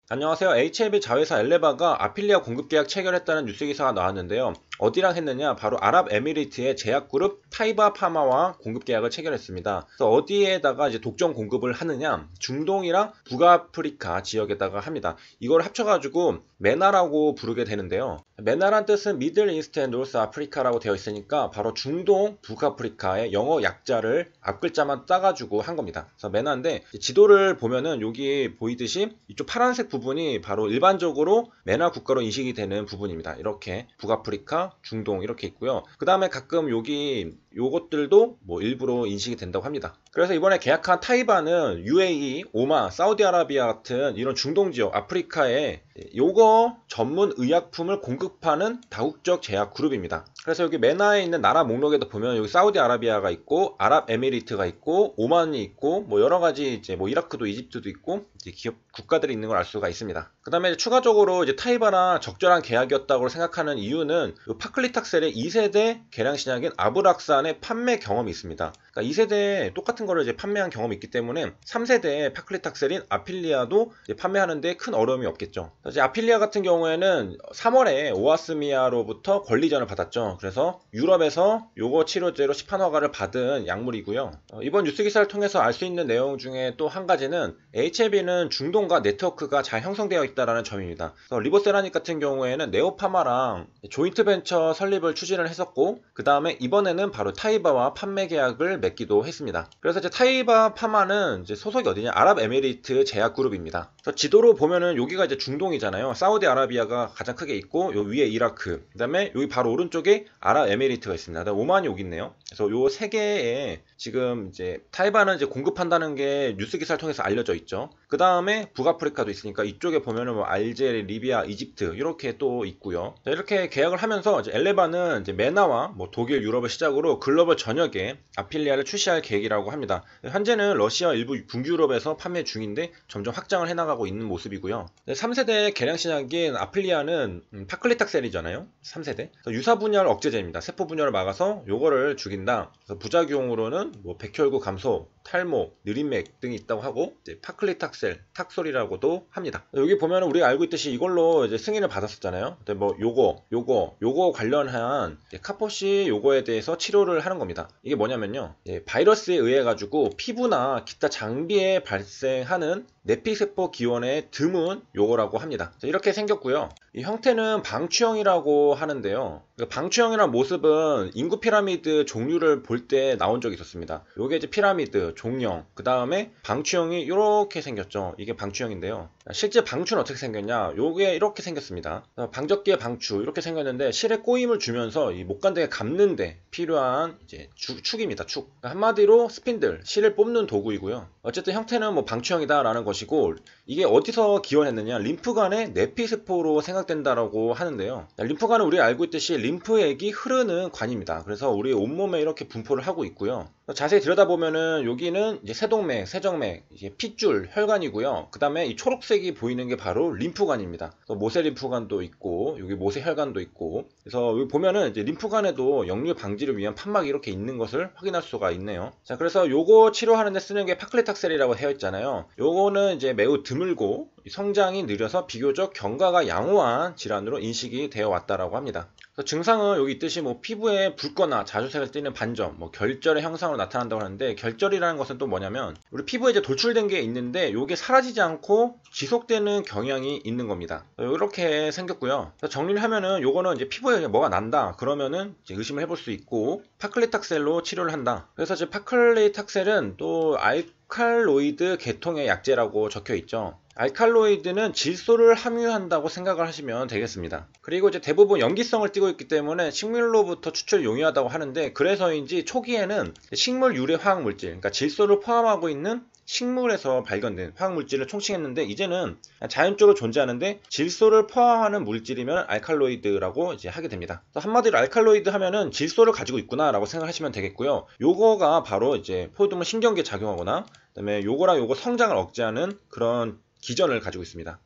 안녕하세요. HLB 자회사 엘레바가 아필리아 공급 계약 체결했다는 뉴스 기사가 나왔는데요. 어디랑 했느냐? 바로 아랍에미리트의 제약그룹 타이바 파마와 공급 계약을 체결했습니다. 그래서 어디에다가 이제 독점 공급을 하느냐? 중동이랑 북아프리카 지역에다가 합니다. 이걸 합쳐가지고 메나라고 부르게 되는데요. 메나란 뜻은 미들 이스트 앤 노스 아프리카라고 되어 있으니까 바로 중동, 북아프리카의 영어 약자를 앞글자만 따가지고 한 겁니다. 그래서 메나인데 지도를 보면은 여기 보이듯이 이쪽 파란색 부분이 바로 일반적으로 메나 국가로 인식이 되는 부분입니다. 이렇게 북아프리카, 중동 이렇게 있고요. 그 다음에 가끔 여기 요것들도 뭐 일부러 인식이 된다고 합니다. 그래서 이번에 계약한 타이바는 UAE, 오만, 사우디아라비아 같은 이런 중동 지역, 아프리카에 요거 전문 의약품을 공급하는 다국적 제약 그룹입니다. 그래서 여기 메나에 있는 나라 목록에도 보면 여기 사우디아라비아가 있고 아랍에미리트가 있고 오만이 있고 뭐 여러 가지 이제 뭐 이라크도 이집트도 있고 이제 기업 국가들이 있는 걸 알 수가 있습니다. 그다음에 추가적으로 이제 타이바랑 적절한 계약이었다고 생각하는 이유는 파클리탁셀의 2세대 계량 신약인 아브락산의 판매 경험이 있습니다. 그러니까 2세대 똑같은 거를 이제 판매한 경험이 있기 때문에 3세대 파클리탁셀인 아필리아도 판매하는데 큰 어려움이 없겠죠. 이제 아필리아 같은 경우에는 3월에 오아스미아로부터 권리전을 받았죠. 그래서 유럽에서 요거 치료제로 시판 허가를 받은 약물이고요. 이번 뉴스 기사를 통해서 알 수 있는 내용 중에 또 한 가지는 HLB는 중동과 네트워크가 잘 형성되어 있다는 점입니다. 리보세라닉 같은 경우에는 네오파마랑 조인트 벤처 설립을 추진을 했었고 그 다음에 이번에는 바로 타이바와 판매 계약을 맺기도 했습니다. 그래서 이제 타이바 파마는 이제 소속이 어디냐? 아랍에미리트 제약그룹입니다. 지도로 보면은 여기가 이제 중동이잖아요. 사우디아라비아가 가장 크게 있고 요 위에 이라크, 그 다음에 여기 바로 오른쪽에 아랍에미리트가 있습니다. 그다음에 오만이 여기 있네요. 그래서 요 세 개에 지금 이제 타이바는 이제 공급한다는 게 뉴스 기사를 통해서 알려져 있죠. 그 다음에 북아프리카도 있으니까 이쪽에 보면은 뭐 알제리, 리비아, 이집트 이렇게 또 있고요. 이렇게 계약을 하면서 이제 엘레바는 이제 메나와 뭐 독일, 유럽을 시작으로 글로벌 전역에 아필리아를 출시할 계획이라고 합니다. 현재는 러시아 일부 북유럽에서 판매 중인데 점점 확장을 해나가고 있는 모습이고요. 3세대 계량 신약인 아필리아는 파클리탁셀이잖아요. 3세대. 유사 분열 억제제입니다. 세포 분열을 막아서 요거를 죽인다. 그래서 부작용으로는 뭐 백혈구 감소, 탈모, 느린맥 등이 있다고 하고 이제 파클리탁셀, 탁솔이라고도 합니다. 여기 보면은 우리가 알고 있듯이 이걸로 이제 승인을 받았었잖아요. 근데 뭐 요거 관련한 카포시 요거에 대해서 치료를 하는 겁니다. 이게 뭐냐면요. 바이러스에 의해 가지고 피부나 기타 장비에 발생하는 내피세포 기원의 드문 요거라고 합니다. 이렇게 생겼고요. 이 형태는 방추형이라고 하는데요. 방추형이란 모습은 인구 피라미드 종류를 볼 때 나온 적이 있었습니다. 요게 이제 피라미드, 종령, 그 다음에 방추형이 이렇게 생겼죠. 이게 방추형인데요. 실제 방추는 어떻게 생겼냐? 요게 이렇게 생겼습니다. 방적기의 방추 이렇게 생겼는데 실에 꼬임을 주면서 이 목간등에 감는데 필요한 이제 축입니다. 축. 한마디로 스핀들, 실을 뽑는 도구이고요. 어쨌든 형태는 뭐 방추형이다라는 것이고 이게 어디서 기원했느냐? 림프관의 내피세포로 생각된다라고 하는데요. 림프관은 우리가 알고 있듯이 림프액이 흐르는 관입니다. 그래서 우리 온몸에 이렇게 분포를 하고 있고요. 자세히 들여다보면은 여기는 이제 세동맥, 세정맥, 이제 핏줄, 혈관이고요. 그 다음에 이 초록색이 보이는 게 바로 림프관입니다. 모세 림프관도 있고, 여기 모세 혈관도 있고. 그래서 여기 보면은 이제 림프관에도 역류 방지를 위한 판막이 이렇게 있는 것을 확인할 수가 있네요. 자, 그래서 요거 치료하는데 쓰는 게 파클리탁셀이라고 되어 있잖아요. 요거는 이제 매우 드물고 성장이 느려서 비교적 경과가 양호한 질환으로 인식이 되어 왔다라고 합니다. 증상은 여기 있듯이 뭐 피부에 붉거나 자주색을 띠는 반점, 뭐 결절의 형상으로 나타난다고 하는데 결절이라는 것은 또 뭐냐면 우리 피부에 이제 돌출된 게 있는데 이게 사라지지 않고 지속되는 경향이 있는 겁니다. 이렇게 생겼고요. 정리를 하면은 요거는 이제 피부에 뭐가 난다 그러면은 이제 의심을 해볼 수 있고 파클리탁셀로 치료를 한다. 그래서 이제 파클리탁셀은 또 알칼로이드 계통의 약제라고 적혀 있죠. 알칼로이드는 질소를 함유한다고 생각을 하시면 되겠습니다. 그리고 이제 대부분 염기성을 띠고 있기 때문에 식물로부터 추출 용이하다고 하는데 그래서인지 초기에는 식물 유래 화학물질, 그러니까 질소를 포함하고 있는 식물에서 발견된 화학물질을 총칭했는데 이제는 자연적으로 존재하는데 질소를 포함하는 물질이면 알칼로이드라고 이제 하게 됩니다. 한마디로 알칼로이드 하면은 질소를 가지고 있구나 라고 생각하시면 되겠고요. 요거가 바로 이제 포유동물 신경계에 작용하거나 그다음에 요거랑 요거 성장을 억제하는 그런 기전을 가지고 있습니다.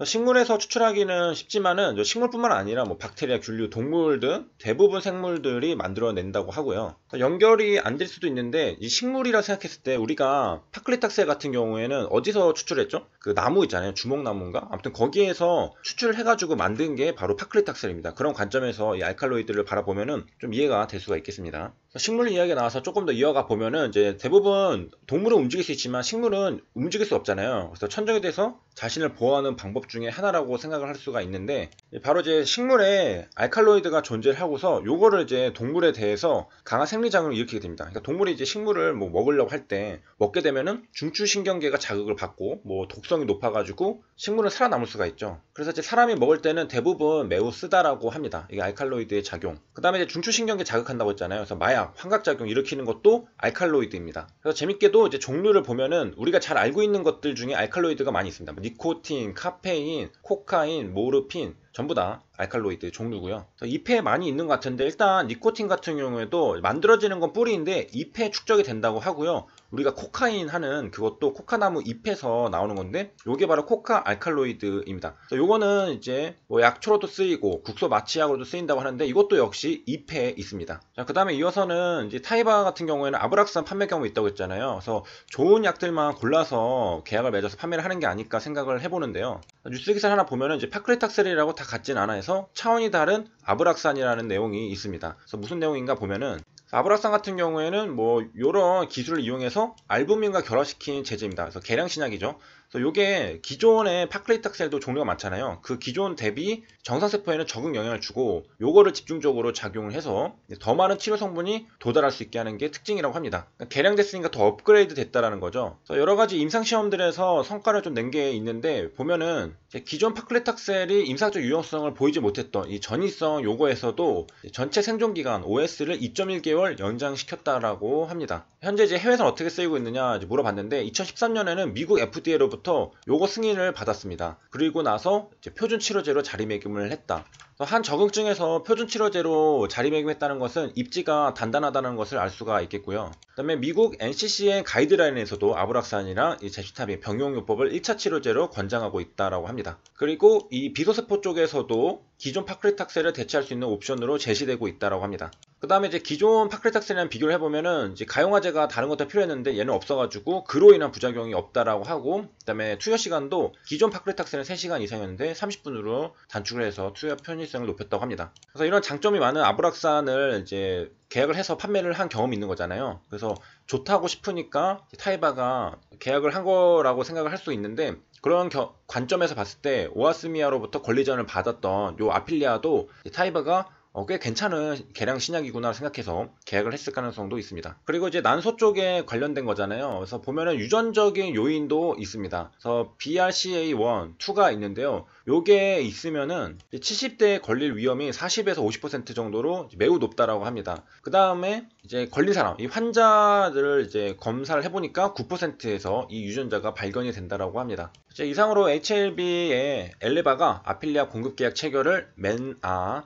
식물에서 추출하기는 쉽지만은 식물뿐만 아니라 뭐 박테리아, 균류, 동물 등 대부분 생물들이 만들어낸다고 하고요. 연결이 안 될 수도 있는데 이 식물이라 생각했을 때 우리가 파클리탁셀 같은 경우에는 어디서 추출했죠? 그 나무 있잖아요. 주먹나무인가? 아무튼 거기에서 추출해가지고 만든 게 바로 파클리탁셀입니다. 그런 관점에서 이 알칼로이드를 바라보면은 좀 이해가 될 수가 있겠습니다. 식물 이야기가 나와서 조금 더 이어가 보면은 이제 대부분 동물은 움직일 수 있지만 식물은 움직일 수 없잖아요. 그래서 천적에 대해서 자신을 보호하는 방법 중에 하나라고 생각을 할 수가 있는데 바로 이제 식물에 알칼로이드가 존재를 하고서 요거를 이제 동물에 대해서 강한 생리작용을 일으키게 됩니다. 그러니까 동물이 이제 식물을 뭐 먹으려고 할 때 먹게 되면은 중추신경계가 자극을 받고 뭐 독성이 높아가지고 식물은 살아남을 수가 있죠. 그래서 이제 사람이 먹을 때는 대부분 매우 쓰다라고 합니다. 이게 알칼로이드의 작용. 그 다음에 이제 중추신경계 자극한다고 했잖아요. 그래서 마약, 환각작용 일으키는 것도 알칼로이드입니다. 그래서 재밌게도 이제 종류를 보면은 우리가 잘 알고 있는 것들 중에 알칼로이드가 많이 있습니다. 니코틴, 카페인, 코카인, 모르핀 전부 다 알칼로이드 종류고요. 잎에 많이 있는 것 같은데 일단 니코틴 같은 경우에도 만들어지는 건 뿌리인데 잎에 축적이 된다고 하고요. 우리가 코카인 하는 그것도 코카나무 잎에서 나오는 건데 요게 바로 코카 알칼로이드입니다. 요거는 이제 뭐 약초로도 쓰이고 국소 마취약으로도 쓰인다고 하는데 이것도 역시 잎에 있습니다. 자, 그 다음에 이어서는 이제 타이바 같은 경우에는 아브락산 판매 경우 있다고 했잖아요. 그래서 좋은 약들만 골라서 계약을 맺어서 판매를 하는 게 아닐까 생각을 해보는데요. 뉴스 기사를 하나 보면은 이제 파클리탁셀이라고 다 같진 않아 해서 차원이 다른 아브락산이라는 내용이 있습니다. 그래서 무슨 내용인가 보면은 아브락산 같은 경우에는 뭐 이런 기술을 이용해서 알부민과 결합시킨 제제입니다. 그래서 계량 신약이죠. 그래서 요게 기존의 파클리탁셀도 종류가 많잖아요. 그 기존 대비 정상세포에는 적응 영향을 주고 요거를 집중적으로 작용을 해서 더 많은 치료 성분이 도달할 수 있게 하는 게 특징이라고 합니다. 그러니까 개량됐으니까 더 업그레이드 됐다라는 거죠. 그래서 여러 가지 임상시험들에서 성과를 좀 낸 게 있는데 보면은 기존 파클리탁셀이 임상적 유용성을 보이지 못했던 이 전이성 요거에서도 전체 생존기간 OS를 2.1개월 연장시켰다라고 합니다. 현재 이제 해외에서는 어떻게 쓰이고 있느냐 물어봤는데 2013년에는 미국 FDA로부터 요거 승인을 받았습니다. 그리고 나서 이제 표준 치료제로 자리매김을 했다. 한 적응증에서 표준 치료제로 자리매김했다는 것은 입지가 단단하다는 것을 알 수가 있겠고요. 그 다음에 미국 NCCN 가이드라인에서도 아브락산이랑 이 제시탑의 병용요법을 1차 치료제로 권장하고 있다고 합니다. 그리고 이 비소세포 쪽에서도 기존 파클리탁셀을 대체할 수 있는 옵션으로 제시되고 있다고 합니다. 그 다음에 이제 기존 파클리탁셀이랑 비교를 해보면은 이제 가용화제가 다른 것도 필요했는데 얘는 없어가지고 그로 인한 부작용이 없다라고 하고, 그 다음에 투여 시간도 기존 파클리탁셀은 3시간 이상이었는데 30분으로 단축을 해서 투여 편의성을 높였다고 합니다. 그래서 이런 장점이 많은 아브락산을 이제 계약을 해서 판매를 한 경험이 있는 거잖아요. 그래서 좋다고 싶으니까 타이바가 계약을 한 거라고 생각을 할 수 있는데, 그런 관점에서 봤을 때 오아스미아로부터 권리전을 받았던 요 아필리아도 타이바가 꽤 괜찮은 개량 신약이구나 생각해서 계약을 했을 가능성도 있습니다. 그리고 이제 난소 쪽에 관련된 거잖아요. 그래서 보면은 유전적인 요인도 있습니다. 그래서 BRCA1, 2가 있는데요. 요게 있으면은 70대에 걸릴 위험이 40에서 50% 정도로 매우 높다라고 합니다. 그 다음에 이제 걸린 사람, 이 환자들을 이제 검사를 해보니까 9%에서 이 유전자가 발견이 된다라고 합니다. 이제 이상으로 HLB의 엘레바가 아필리아 공급 계약 체결을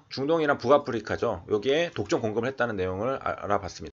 중동이랑 북아프리카죠. 여기에 독점 공급을 했다는 내용을 알아봤습니다.